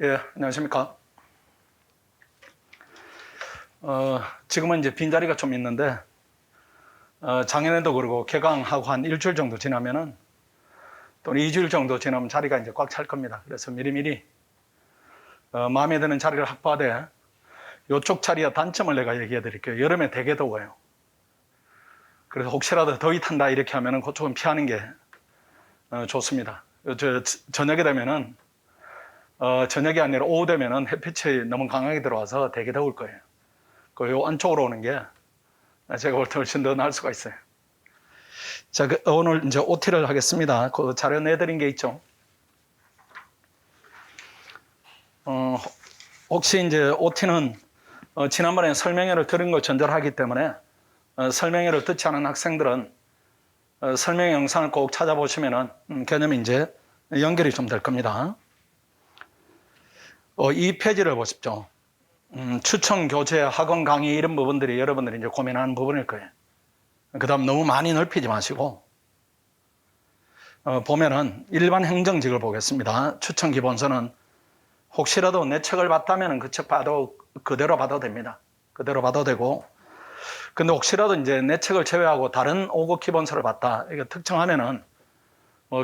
예, 안녕하십니까. 지금은 이제 빈자리가 좀 있는데, 작년에도 그러고 개강하고 한 일주일 정도 지나면은 또는 2주일 정도 지나면 자리가 이제 꽉 찰 겁니다. 그래서 미리미리, 마음에 드는 자리를 확보하되, 요쪽 자리의 단점을 내가 얘기해 드릴게요. 여름에 되게 더워요. 그래서 혹시라도 더위 탄다 이렇게 하면은 그쪽은 피하는 게, 좋습니다. 저녁에 되면은, 저녁이 아니라 오후 되면은 햇빛이 너무 강하게 들어와서 되게 더울 거예요. 요 안쪽으로 오는 게 제가 볼 때 훨씬 더 나을 수가 있어요. 자, 오늘 이제 OT를 하겠습니다. 그 자료 내드린 게 있죠. 혹시 이제 OT는 지난번에 설명회를 들은 걸 전달하기 때문에 설명회를 듣지 않은 학생들은 설명 영상을 꼭 찾아보시면은 개념이 이제 연결이 좀 될 겁니다. 이 페이지를 보십시오. 추천, 교재, 학원 강의 이런 부분들이 여러분들이 이제 고민하는 부분일 거예요. 그 다음 너무 많이 넓히지 마시고, 보면은 일반 행정직을 보겠습니다. 추천 기본서는 혹시라도 내 책을 봤다면 그 책 봐도 그대로 봐도 됩니다. 그대로 봐도 되고, 근데 혹시라도 이제 내 책을 제외하고 다른 5급 기본서를 봤다, 이거 특정하면은,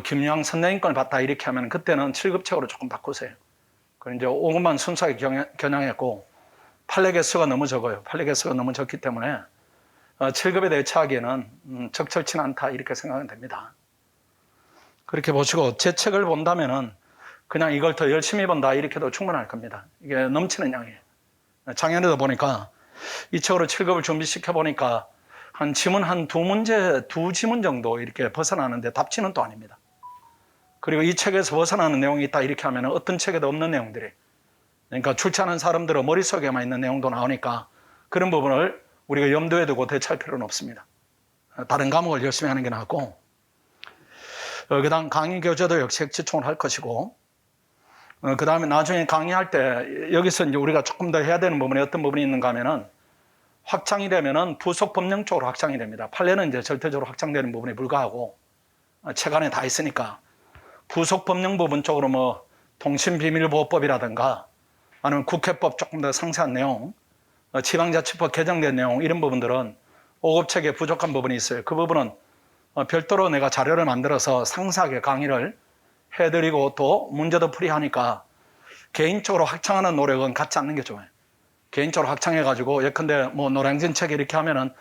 김유황 선생님 걸 봤다, 이렇게 하면 그때는 7급 책으로 조금 바꾸세요. 그럼 이제 5급만 순수하게 겨냥했고, 판례 개수가 너무 적어요. 판례 개수가 너무 적기 때문에 7급에 대처하기에는 적절치는 않다 이렇게 생각하면 됩니다. 그렇게 보시고 제 책을 본다면은 그냥 이걸 더 열심히 본다 이렇게도 충분할 겁니다. 이게 넘치는 양이에요. 작년에도 보니까 이 책으로 7급을 준비시켜 보니까 한 지문 한 두 지문 정도 이렇게 벗어나는데 답지는 또 아닙니다. 그리고 이 책에서 벗어나는 내용이 있다 이렇게 하면 어떤 책에도 없는 내용들이, 그러니까 출제하는 사람들의 머릿속에만 있는 내용도 나오니까 그런 부분을 우리가 염두에 두고 대처할 필요는 없습니다. 다른 과목을 열심히 하는 게 낫고, 그 다음 강의 교재도 역시 핵지총을 할 것이고, 그 다음에 나중에 강의할 때 여기서 이제 우리가 조금 더 해야 되는 부분이 어떤 부분이 있는가 하면은 확장이 되면은 부속 법령 쪽으로 확장이 됩니다. 판례는 이제 절대적으로 확장되는 부분에 불과하고 책 안에 다 있으니까 부속 법령 부분 쪽으로 뭐 통신비밀보호법이라든가 아니면 국회법 조금 더 상세한 내용, 지방자치법 개정된 내용 이런 부분들은 5급 책에 부족한 부분이 있어요. 그 부분은 별도로 내가 자료를 만들어서 상세하게 강의를 해드리고 또 문제도 풀이하니까 개인적으로 확장하는 노력은 갖지 않는 게 좋아요. 개인적으로 확장해가지고 예컨대 뭐 노량진 책 이렇게 하면은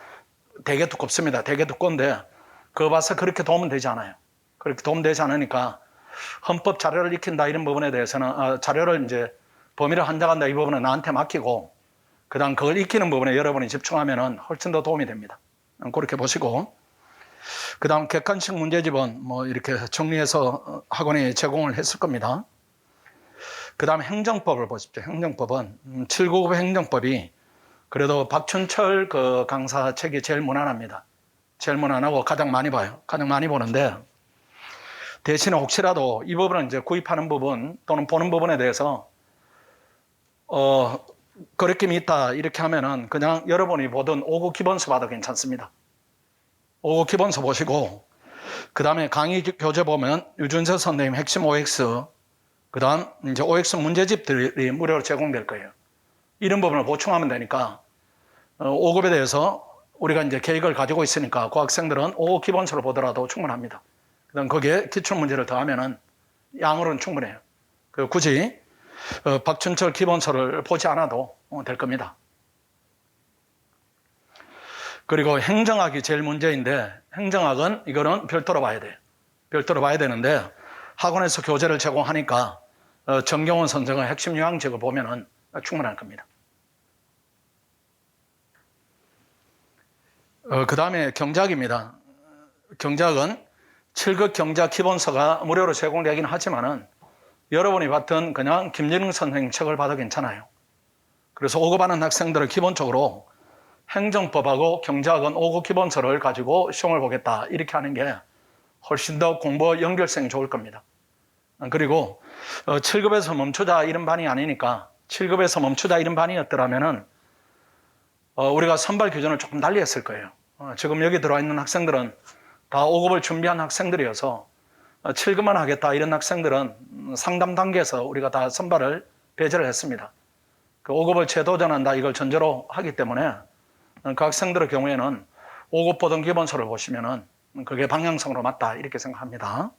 되게 두껍습니다. 되게 두꺼운데 그거 봐서 그렇게 도움은 되지 않아요. 그렇게 도움되지 않으니까 헌법 자료를 익힌다 이런 부분에 대해서는 자료를 이제 범위를 한정한다 이 부분은 나한테 맡기고 그 다음 그걸 익히는 부분에 여러분이 집중하면 훨씬 더 도움이 됩니다. 그렇게 보시고, 그 다음 객관식 문제집은 뭐 이렇게 정리해서 학원이 제공을 했을 겁니다. 그 다음 행정법을 보십시오. 행정법은 799 행정법이 그래도 박춘철 그 강사 책이 제일 무난합니다. 제일 무난하고 가장 많이 봐요. 가장 많이 보는데 대신에 혹시라도 이 부분은 이제 구입하는 부분 또는 보는 부분에 대해서 거리낌이 있다 이렇게 하면은 그냥 여러분이 보던 5급 기본서 봐도 괜찮습니다. 5급 기본서 보시고 그 다음에 강의 교재 보면 유준서 선생님 핵심 OX, 그 다음 이제 OX 문제집들이 무료로 제공될 거예요. 이런 부분을 보충하면 되니까 5급에 대해서 우리가 이제 계획을 가지고 있으니까 그 학생들은 5급 기본서를 보더라도 충분합니다. 그 다음 거기에 기출문제를 더하면은 양으로는 충분해요. 굳이 박춘철 기본서를 보지 않아도 될 겁니다. 그리고 행정학이 제일 문제인데 행정학은 이거는 별도로 봐야 돼요. 별도로 봐야 되는데 학원에서 교재를 제공하니까 정경원 선생의 핵심 요양책을 보면은 충분할 겁니다. 그 다음에 경제학입니다. 경제학은 7급 경제학 기본서가 무료로 제공되긴 하지만은 여러분이 봤던 그냥 김진웅 선생님 책을 봐도 괜찮아요. 그래서 5급 하는 학생들은 기본적으로 행정법하고 경제학은 5급 기본서를 가지고 시험을 보겠다 이렇게 하는 게 훨씬 더 공부 연결성이 좋을 겁니다. 그리고 7급에서 멈추자 이런 반이 아니니까 7급에서 멈추자 이런 반이었더라면은 우리가 선발 기준을 조금 달리 했을 거예요. 지금 여기 들어와 있는 학생들은 다 5급을 준비한 학생들이어서 7급만 하겠다 이런 학생들은 상담 단계에서 우리가 다 선발을 배제를 했습니다. 그 5급을 재도전한다 이걸 전제로 하기 때문에 그 학생들의 경우에는 5급 보던 기본서를 보시면은 그게 방향성으로 맞다 이렇게 생각합니다.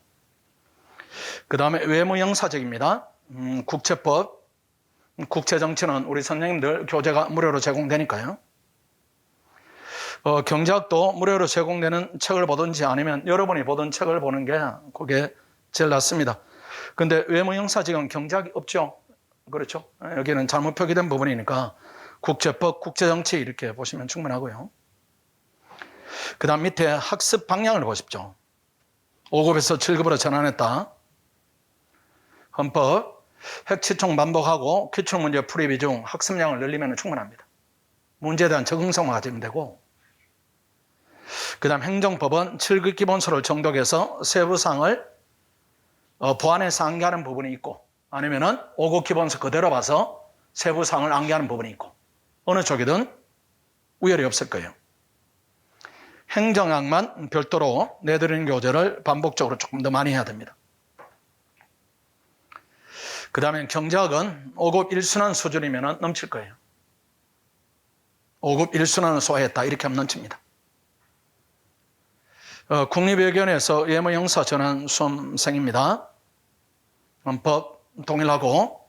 그 다음에 외무 형사직입니다. 국제법, 국제정치는 우리 선생님들 교재가 무료로 제공되니까요. 경제학도 무료로 제공되는 책을 보든지 아니면 여러분이 보던 책을 보는 게 그게 제일 낫습니다. 근데 외무 형사직은 경제학이 없죠. 그렇죠. 여기는 잘못 표기된 부분이니까 국제법, 국제정치 이렇게 보시면 충분하고요. 그 다음 밑에 학습 방향을 보십시오. 5급에서 7급으로 전환했다. 헌법, 핵치총 반복하고 기출문제 풀이 비중, 학습량을 늘리면 충분합니다. 문제에 대한 적응성만 가지면 되고, 그 다음 행정법은 7급 기본서를 정독해서 세부사항을 보완해서 암기하는 부분이 있고, 아니면은 5급 기본서 그대로 봐서 세부사항을 암기하는 부분이 있고, 어느 쪽이든 우열이 없을 거예요. 행정학만 별도로 내드리는 교재를 반복적으로 조금 더 많이 해야 됩니다. 그 다음에 경제학은 5급 1순환 수준이면 넘칠 거예요. 5급 1순환을 소화했다 이렇게 하면 넘칩니다. 국립외교원에서 외무 형사 전환 수험생입니다. 헌법 동일하고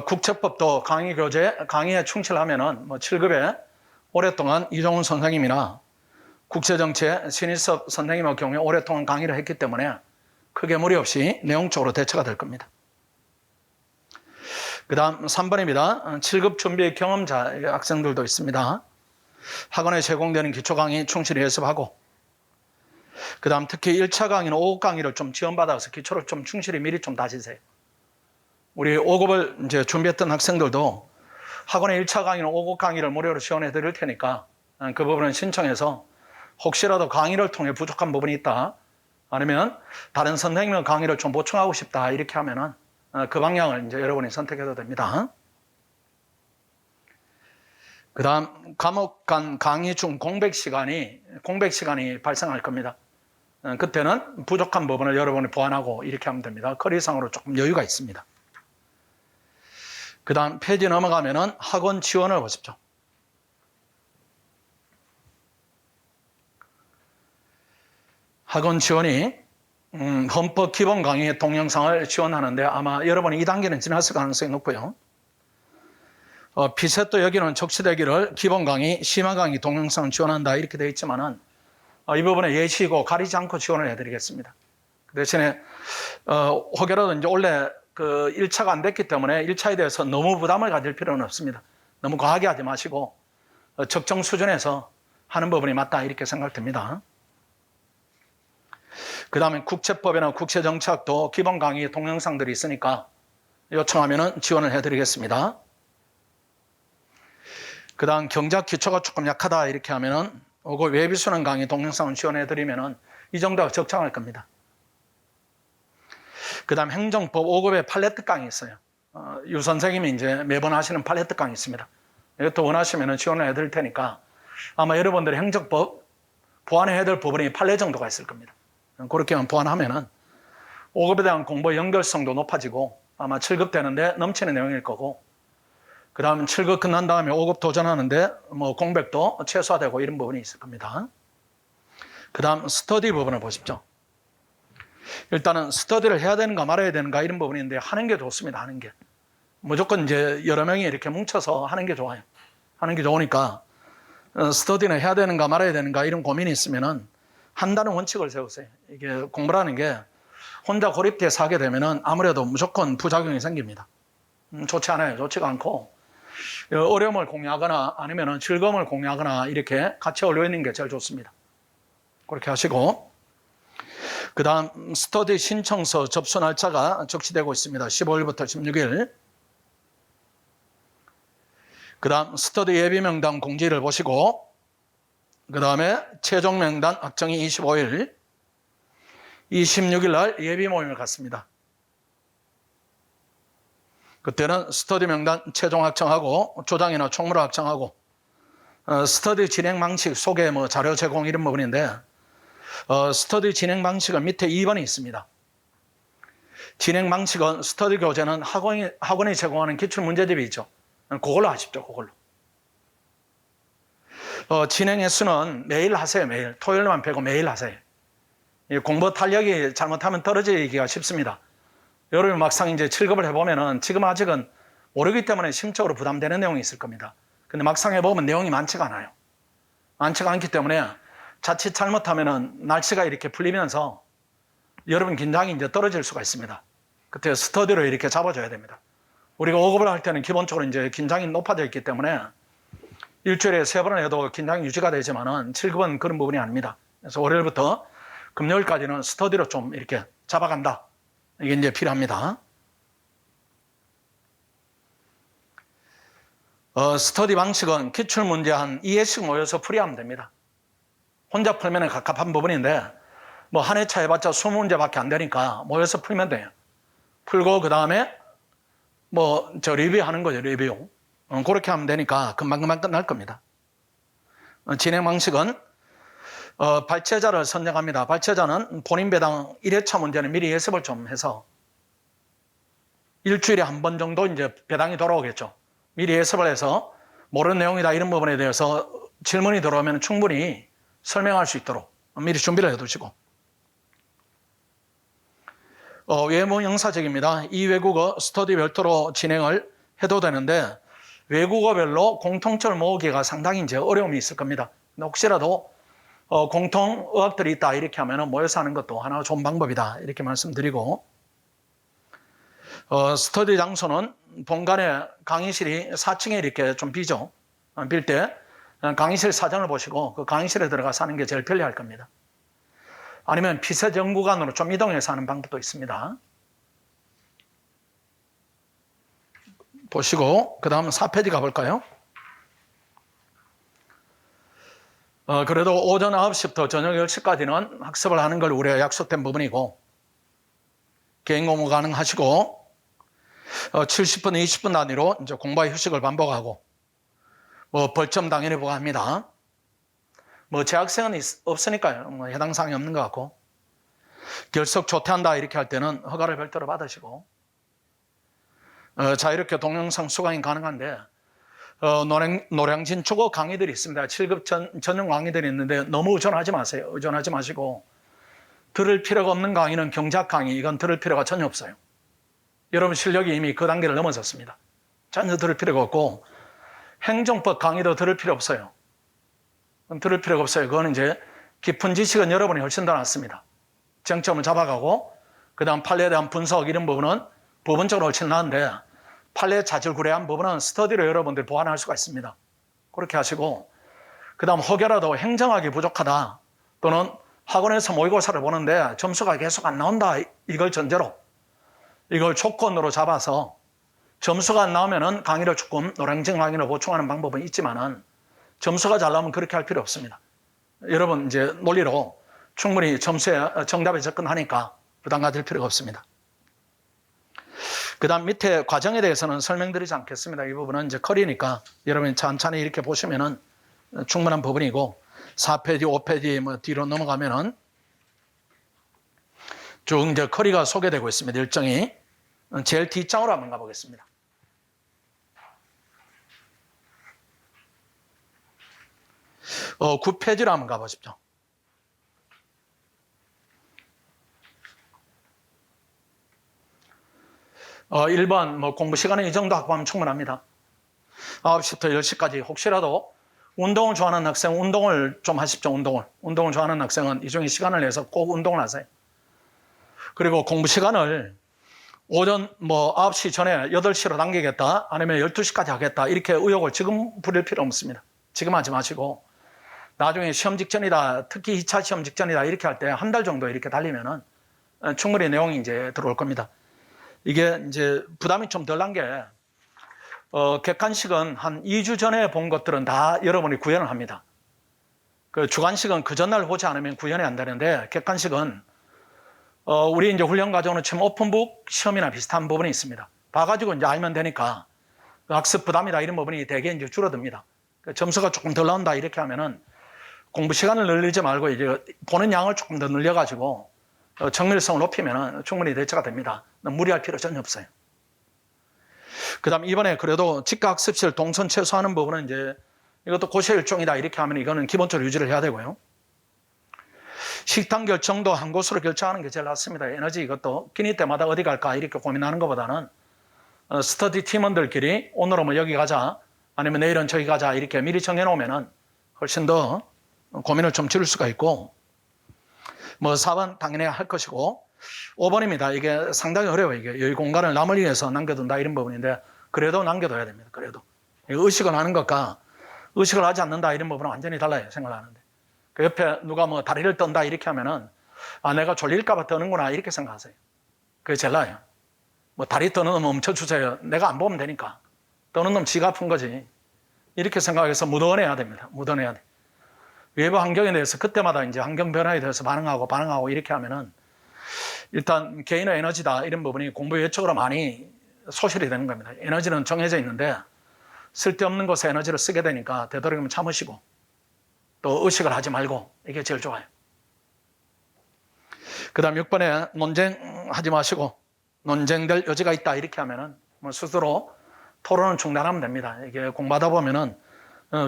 국제법도 강의 교재 강의에 충실하면은 7급에 오랫동안 이종훈 선생님이나 국제정치의 신일섭 선생님의 경우에 오랫동안 강의를 했기 때문에 크게 무리 없이 내용적으로 대처가 될 겁니다. 그 다음 3번입니다. 7급 준비 경험자 학생들도 있습니다. 학원에 제공되는 기초 강의 충실히 연습하고, 그 다음 특히 1차 강의는 5급 강의를 좀 지원받아서 기초를 좀 충실히 미리 좀 다지세요. 우리 5급을 이제 준비했던 학생들도 학원의 1차 강의는 5급 강의를 무료로 지원해 드릴 테니까 그 부분은 신청해서 혹시라도 강의를 통해 부족한 부분이 있다, 아니면 다른 선생님의 강의를 좀 보충하고 싶다 이렇게 하면은 그 방향을 이제 여러분이 선택해도 됩니다. 그 다음 과목 간 강의 중 공백 시간이 발생할 겁니다. 그때는 부족한 부분을 여러분이 보완하고 이렇게 하면 됩니다. 커리상으로 조금 여유가 있습니다. 그 다음 페이지 넘어가면은 학원 지원을 보십시오. 학원 지원이 헌법 기본 강의 동영상을 지원하는데 아마 여러분이 2단계는 지났을 가능성이 높고요. 피셋도 여기는 적시되기를 기본 강의, 심화 강의 동영상을 지원한다 이렇게 되어 있지만은 이 부분에 예시고 가리지 않고 지원을 해드리겠습니다. 그 대신에 혹여라도 이제 원래 그 1차가 안 됐기 때문에 1차에 대해서 너무 부담을 가질 필요는 없습니다. 너무 과하게 하지 마시고 적정 수준에서 하는 부분이 맞다 이렇게 생각됩니다. 그 다음에 국제법이나 국제정치학도 기본 강의 동영상들이 있으니까 요청하면 지원을 해드리겠습니다. 그 다음 경제학 기초가 조금 약하다 이렇게 하면은 외비순환 강의 동영상을 지원해드리면은 이 정도가 적당할 겁니다. 그 다음 행정법 5급에 팔레트 강의 있어요. 유 선생님이 이제 매번 하시는 팔레트 강의 있습니다. 이것도 원하시면은 지원을 해드릴 테니까 아마 여러분들이 행정법 보완해야 될 부분이 판례 정도가 있을 겁니다. 그렇게만 보완하면은 5급에 대한 공부 연결성도 높아지고 아마 7급 되는데 넘치는 내용일 거고, 그 다음 7급 끝난 다음에 5급 도전하는데 공백도 최소화되고 이런 부분이 있을 겁니다. 그 다음 스터디 부분을 보십시오. 일단은 스터디를 해야 되는가 말아야 되는가 이런 부분인데 하는 게 좋습니다. 하는 게. 무조건 이제 여러 명이 이렇게 뭉쳐서 하는 게 좋아요. 하는 게 좋으니까 스터디는 해야 되는가 말아야 되는가 이런 고민이 있으면은 한다는 원칙을 세우세요. 이게 공부라는 게 혼자 고립돼서 하게 되면은 아무래도 무조건 부작용이 생깁니다. 좋지 않아요. 좋지가 않고 어려움을 공유하거나 아니면은 즐거움을 공유하거나 이렇게 같이 어울려 있는 게 제일 좋습니다. 그렇게 하시고, 그 다음 스터디 신청서 접수 날짜가 적시되고 있습니다. 15일부터 16일. 그 다음 스터디 예비 명단 공지를 보시고, 그 다음에 최종 명단 확정이 25일, 26일 날 예비 모임을 갖습니다. 그때는 스터디 명단 최종 확정하고 조장이나 총무를 확정하고 스터디 진행 방식 소개 자료 제공 이런 부분인데 스터디 진행 방식은 밑에 2번이 있습니다. 진행 방식은 스터디 교재는 학원이 제공하는 기출 문제집이 있죠. 그걸로 하십시오. 그걸로. 진행 횟수는 매일 하세요. 매일. 토요일만 빼고 매일 하세요. 공부 탄력이 잘못하면 떨어지기가 쉽습니다. 여러분이 막상 이제 7급을 해보면은 지금 아직은 모르기 때문에 심적으로 부담되는 내용이 있을 겁니다. 근데 막상 해보면 내용이 많지가 않아요. 많지가 않기 때문에 자칫 잘못하면은 날씨가 이렇게 풀리면서 여러분 긴장이 이제 떨어질 수가 있습니다. 그때 스터디로 이렇게 잡아줘야 됩니다. 우리가 5급을 할 때는 기본적으로 이제 긴장이 높아져 있기 때문에 일주일에 3번을 해도 긴장이 유지가 되지만은 7급은 그런 부분이 아닙니다. 그래서 월요일부터 금요일까지는 스터디로 좀 이렇게 잡아간다. 이게 이제 필요합니다. 스터디 방식은 기출문제 한 2회씩 모여서 풀이하면 됩니다. 혼자 풀면 갑갑한 부분인데 뭐 한 회차 해봤자 20문제밖에 안 되니까 모여서 풀면 돼요. 풀고 그 다음에 뭐 리뷰하는 거죠. 리뷰. 그렇게 하면 되니까 금방금방 끝날 겁니다. 진행 방식은 발제자를 선정합니다. 발제자는 본인 배당 1회차 문제는 미리 예습을 좀 해서 일주일에 한 번 정도 이제 배당이 돌아오겠죠. 미리 예습을 해서 모르는 내용이다 이런 부분에 대해서 질문이 들어오면 충분히 설명할 수 있도록 미리 준비를 해두시고 외모 영사적입니다. 이 외국어 스터디 별도로 진행을 해도 되는데 외국어별로 공통점을 모으기가 상당히 이제 어려움이 있을 겁니다. 근데 혹시라도 공통 의학들이 있다 이렇게 하면 모여서 하는 것도 하나 좋은 방법이다 이렇게 말씀드리고 스터디 장소는 본관에 강의실이 4층에 이렇게 좀 비죠. 빌 때 강의실 사정을 보시고 그 강의실에 들어가서 하는 게 제일 편리할 겁니다. 아니면 피서정구관으로 좀 이동해서 하는 방법도 있습니다. 보시고 그 다음 4페이지 가볼까요? 그래도 오전 9시부터 저녁 10시까지는 학습을 하는 걸 우리가 약속된 부분이고 개인 공부 가능하시고 70분, 20분 단위로 이제 공부와 휴식을 반복하고 뭐 벌점 당연히 부과합니다. 뭐 재학생은 없으니까요. 뭐 해당 사항이 없는 것 같고 결석 조퇴한다 이렇게 할 때는 허가를 별도로 받으시고 자유롭게 동영상 수강이 가능한데 노량진 초고 강의들이 있습니다. 7급 전용 강의들이 있는데 너무 의존하지 마세요. 의존하지 마시고 들을 필요가 없는 강의는 경작 강의 이건 들을 필요가 전혀 없어요. 여러분 실력이 이미 그 단계를 넘어섰습니다. 전혀 들을 필요가 없고 행정법 강의도 들을 필요 없어요. 들을 필요가 없어요. 그거는 이제 깊은 지식은 여러분이 훨씬 더 낫습니다. 정점을 잡아가고 그 다음 판례에 대한 분석 이런 부분은 부분적으로 훨씬 나은데 판례 자질구레한 부분은 스터디로 여러분들이 보완할 수가 있습니다. 그렇게 하시고 그 다음 혹여라도 행정학이 부족하다 또는 학원에서 모의고사를 보는데 점수가 계속 안 나온다 이걸 전제로 이걸 조건으로 잡아서 점수가 안 나오면은 강의를 조금 노량진 강의로 보충하는 방법은 있지만은 점수가 잘 나오면 그렇게 할 필요 없습니다. 여러분 이제 논리로 충분히 정답에 접근하니까 부담 가질 필요가 없습니다. 그 다음 밑에 과정에 대해서는 설명드리지 않겠습니다. 이 부분은 이제 커리니까 여러분이 천천히 이렇게 보시면은 충분한 부분이고 4페이지, 5페이지 뭐 뒤로 넘어가면은 쭉 이제 커리가 소개되고 있습니다. 일정이 제일 뒷장으로 한번 가보겠습니다. 어, 9페이지로 한번 가보십시오. 어, 1번 뭐 공부 시간은 이 정도 확보하면 충분합니다. 9시부터 10시까지 혹시라도 운동을 좋아하는 학생 운동을 좀 하십시오. 운동을 좋아하는 학생은 이 중에 시간을 내서 꼭 운동을 하세요. 그리고 공부 시간을 오전 뭐 9시 전에 8시로 당기겠다 아니면 12시까지 하겠다 이렇게 의욕을 지금 부릴 필요 없습니다. 지금 하지 마시고 나중에 시험 직전이다 특히 2차 시험 직전이다 이렇게 할 때 한 달 정도 이렇게 달리면은 충분히 내용이 이제 들어올 겁니다. 이게 이제 부담이 좀 덜 난 게 객관식은 한 2주 전에 본 것들은 다 여러분이 구현을 합니다. 그 주관식은 그 전날 보지 않으면 구현이 안 되는데 객관식은 우리 이제 훈련 과정은 지금 오픈북 시험이나 비슷한 부분이 있습니다. 봐가지고 이제 알면 되니까 학습 부담이다 이런 부분이 되게 이제 줄어듭니다. 점수가 조금 덜 나온다 이렇게 하면은 공부 시간을 늘리지 말고 이제 보는 양을 조금 더 늘려가지고 정밀성을 높이면 충분히 대처가 됩니다. 무리할 필요 전혀 없어요. 그 다음 이번에 그래도 직가학습실 동선 최소화하는 부분은 이제 이것도 고시일종이다 이렇게 하면 이거는 기본적으로 유지를 해야 되고요. 식당 결정도 한 곳으로 결정하는 게 제일 낫습니다. 에너지 이것도 끼니 때마다 어디 갈까 이렇게 고민하는 것보다는 스터디 팀원들끼리 오늘은 뭐 여기 가자 아니면 내일은 저기 가자 이렇게 미리 정해놓으면 훨씬 더 고민을 좀 줄일 수가 있고, 뭐 4번 당연히 할 것이고 5번입니다. 이게 상당히 어려워요. 이게 여기 공간을 남을 위해서 남겨둔다 이런 부분인데 그래도 남겨둬야 됩니다. 그래도 의식을 하는 것과 의식을 하지 않는다 이런 부분은 완전히 달라요. 생각을 하는데 그 옆에 누가 뭐 다리를 떤다 이렇게 하면은 아 내가 졸릴까 봐 떠는구나 이렇게 생각하세요. 그게 제일 나아요. 뭐 다리 떠는 놈 멈춰주세요. 내가 안 보면 되니까. 떠는 놈 지가 아픈 거지. 이렇게 생각해서 묻어내야 됩니다. 묻어내야 돼. 외부 환경에 대해서 그때마다 이제 환경 변화에 대해서 반응하고 이렇게 하면은 일단 개인의 에너지다 이런 부분이 공부 외적으로 많이 소실이 되는 겁니다. 에너지는 정해져 있는데 쓸데없는 곳에 에너지를 쓰게 되니까 되도록이면 참으시고 또 의식을 하지 말고 이게 제일 좋아요. 그 다음 6번에 논쟁하지 마시고 논쟁될 여지가 있다 이렇게 하면은 뭐 스스로 토론을 중단하면 됩니다. 이게 공부하다 보면은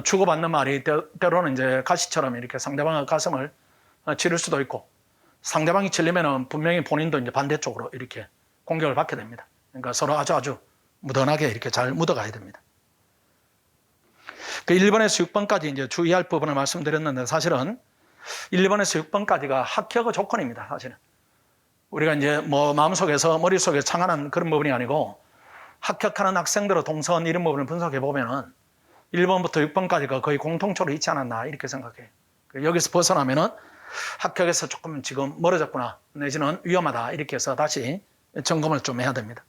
주고받는 말이 때로는 이제 가시처럼 이렇게 상대방의 가슴을 치를 수도 있고 상대방이 찔리면은 분명히 본인도 이제 반대쪽으로 이렇게 공격을 받게 됩니다. 그러니까 서로 아주 무던하게 이렇게 잘 묻어가야 됩니다. 그 1번에서 6번까지 이제 주의할 부분을 말씀드렸는데 사실은 1번에서 6번까지가 합격의 조건입니다. 사실은. 우리가 이제 뭐 마음속에서 머릿속에 창안한 그런 부분이 아니고 합격하는 학생들의 동선 이런 부분을 분석해 보면은 1번부터 6번까지가 거의 공통적으로 있지 않았나 이렇게 생각해요. 여기서 벗어나면은 합격에서 조금 지금 멀어졌구나 내지는 위험하다 이렇게 해서 다시 점검을 좀 해야 됩니다.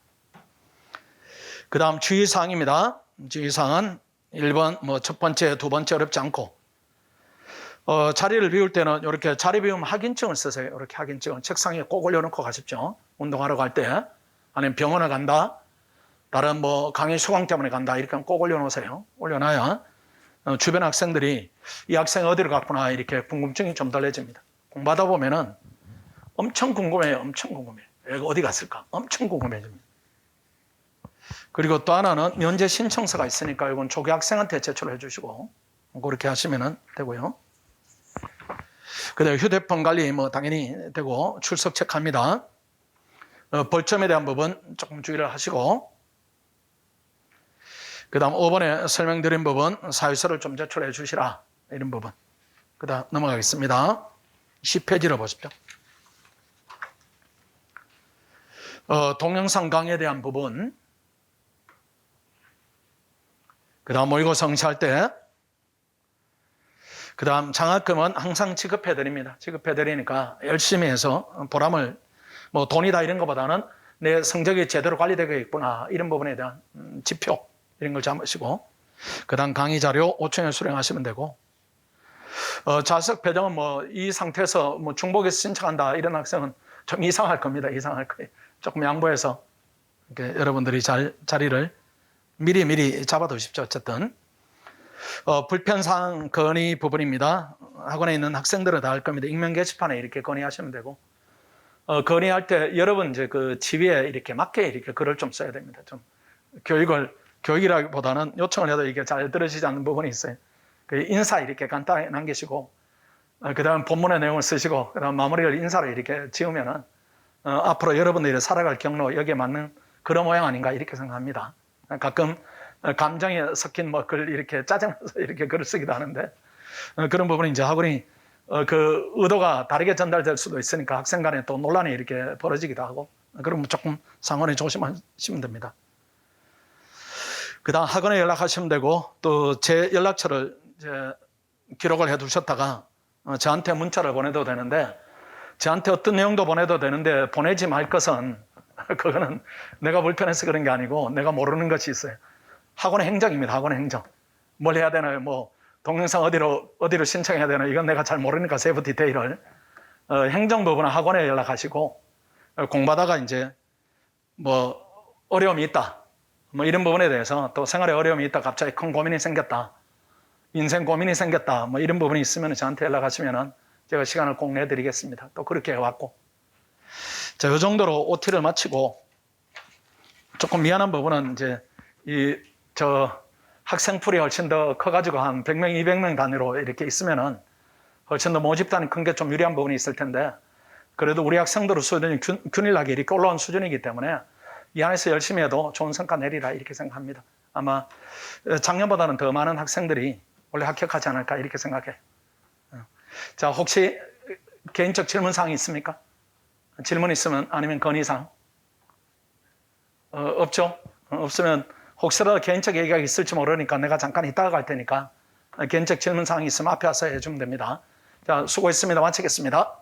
그 다음 주의사항입니다. 주의사항은 1번 뭐 첫 번째, 두 번째 어렵지 않고 자리를 비울 때는 이렇게 자리 비우면 확인증을 쓰세요. 이렇게 확인증을 책상에 꼭 올려놓고 가십시오. 운동하러 갈 때 아니면 병원을 간다 다른 뭐 강의 수강 때문에 간다 이렇게 하면 꼭 올려놓으세요. 올려놔야 주변 학생들이 이 학생이 어디로 갔구나 이렇게 궁금증이 좀 덜해집니다. 공부하다 보면은 엄청 궁금해요. 엄청 궁금해요. 얘가 어디 갔을까? 엄청 궁금해집니다. 그리고 또 하나는 면제 신청서가 있으니까 이건 조기 학생한테 제출해 주시고 그렇게 하시면 되고요. 그다음에 휴대폰 관리 뭐 당연히 되고 출석 체크합니다. 벌점에 대한 부분 조금 주의를 하시고 그 다음 5번에 설명드린 부분 사유서를 좀 제출해 주시라 이런 부분. 그 다음 넘어가겠습니다. 10페이지로 보십시오. 동영상 강의에 대한 부분. 그 다음 모의고 성시할 때. 그 다음 장학금은 항상 지급해 드립니다. 지급해 드리니까 열심히 해서 보람을 뭐 돈이다 이런 것보다는 내 성적이 제대로 관리되고 있구나 이런 부분에 대한 지표 이런 걸 잡으시고 그 다음 강의 자료 5천원 수령하시면 되고 자석 배정은 뭐 이 상태에서 뭐 중복해서 신청한다 이런 학생은 좀 이상할 겁니다. 이상할 거예요. 조금 양보해서 이렇게 여러분들이 자리를 미리 잡아 두십시오. 어쨌든 불편사항 건의 부분입니다. 학원에 있는 학생들은 다 할 겁니다. 익명 게시판에 이렇게 건의하시면 되고 건의할 때 여러분 이제 그 지위에 이렇게 맞게 이렇게 글을 좀 써야 됩니다. 좀 교육이라기보다는 요청을 해도 이게 잘 들어지지 않는 부분이 있어요. 그 인사 이렇게 간단하게 남기시고 그 다음 본문의 내용을 쓰시고 그 다음 마무리를 인사를 이렇게 지으면은 앞으로 여러분들이 살아갈 경로 여기에 맞는 그런 모양 아닌가 이렇게 생각합니다. 가끔 감정이 섞인 뭐 글 이렇게 짜증나서 이렇게 글을 쓰기도 하는데 그런 부분이 이제 학원이 그 의도가 다르게 전달될 수도 있으니까 학생 간에 또 논란이 이렇게 벌어지기도 하고 그러면 조금 상황에 조심하시면 됩니다. 그 다음 학원에 연락하시면 되고 또 제 연락처를 이제 기록을 해 두셨다가 저한테 문자를 보내도 되는데 저한테 어떤 내용도 보내도 되는데 보내지 말 것은 그거는 내가 불편해서 그런 게 아니고 내가 모르는 것이 있어요. 학원의 행정입니다. 학원의 행정. 뭘 해야 되나요? 뭐 동영상 어디로 신청해야 되나 이건 내가 잘 모르니까 세부 디테일을 행정 부분은 학원에 연락하시고 공부하다가 이제 뭐 어려움이 있다. 뭐 이런 부분에 대해서 또 생활에 어려움이 있다. 갑자기 큰 고민이 생겼다. 인생 고민이 생겼다. 뭐 이런 부분이 있으면 저한테 연락하시면은 제가 시간을 꼭 내드리겠습니다. 또 그렇게 해왔고 자, 이 정도로 OT를 마치고 조금 미안한 부분은 이제 학생풀이 훨씬 더 커가지고 한 100명, 200명 단위로 이렇게 있으면은 훨씬 더 모집단이 큰 게 좀 유리한 부분이 있을 텐데 그래도 우리 학생들의 수준이 균일하게 이렇게 올라온 수준이기 때문에 이 안에서 열심히 해도 좋은 성과 내리라 이렇게 생각합니다. 아마 작년보다는 더 많은 학생들이 원래 합격하지 않을까 이렇게 생각해요. 자, 혹시 개인적 질문사항이 있습니까? 질문 있으면 아니면 건의사항? 없죠? 없으면 혹시라도 개인적 얘기가 있을지 모르니까 내가 잠깐 이따가 갈 테니까 개인적 질문사항이 있으면 앞에 와서 해주면 됩니다. 자, 수고했습니다. 마치겠습니다.